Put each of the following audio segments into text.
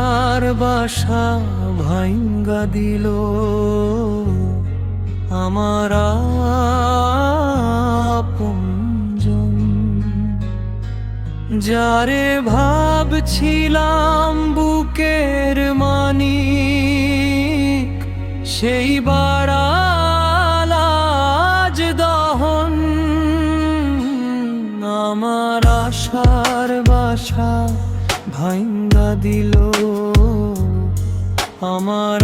আশার বাসা ভাঙ্গা দিল আমার আপনজন। যারে ভাবছিলাম বুকের মানিক, সেই বাড়াল আজ দহন। আমার আশার বাসা ভাঙ্গা দিল আমার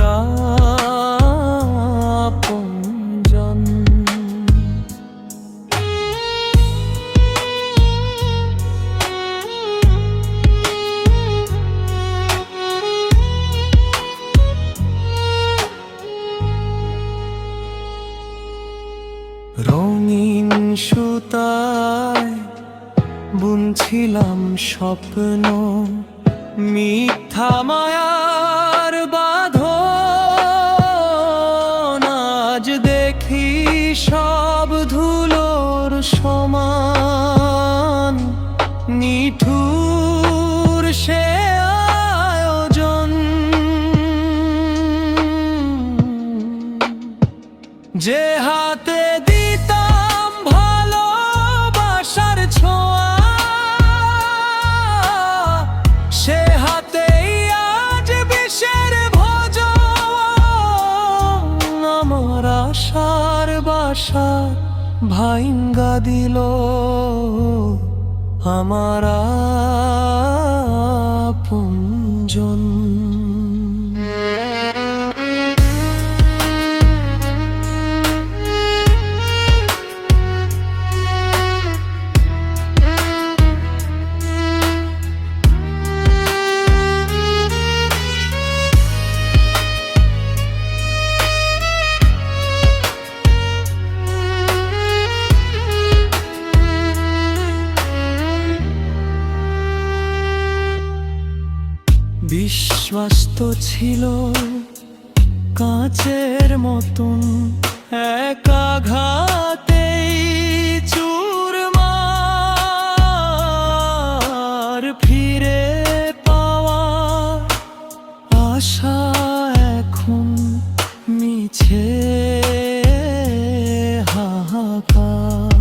আপনজন। রঙিন সুতায় বুনছিলাম স্বপ্ন, মিথ্যা মায়ার বাঁধন। আজ দেখি সব ধুলোর সমান, নিঠুর সে আয়োজন। যে হাতে দিতাম ভালোবাসার ছোঁয়া, সে হাতেই আজ বিষের ভোজন। আমার আশার বাসা ভাঙ্গা দিল আমার আপনজন। বিশ্বাস তো ছিল কাঁচের মতন, এক আঘাতেই চুরমার। ফিরে পাওয়া আশা এখন মিছে হাহাকার।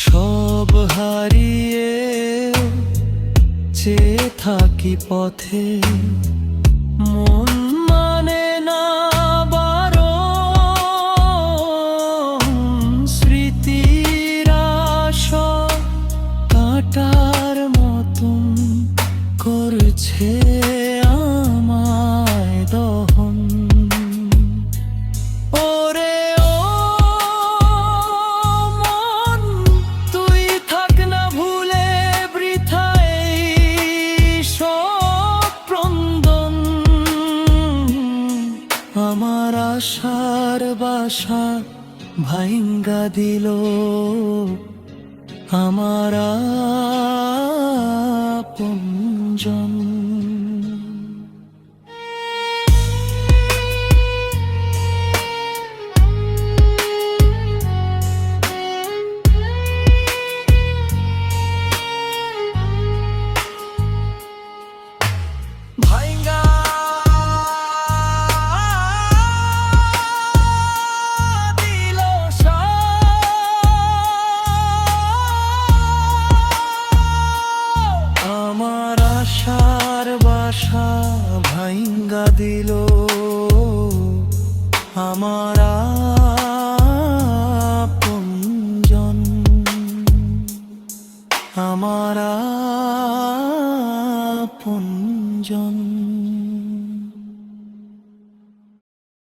সব হারিয়ে চেয়ে থাকি পথে, মন মানে না বারণ। স্মৃতির আশা কাটার মতন করছে আমায় দহন। আমার আশার বাসা ভাঙ্গা দিল আমার আপনজন।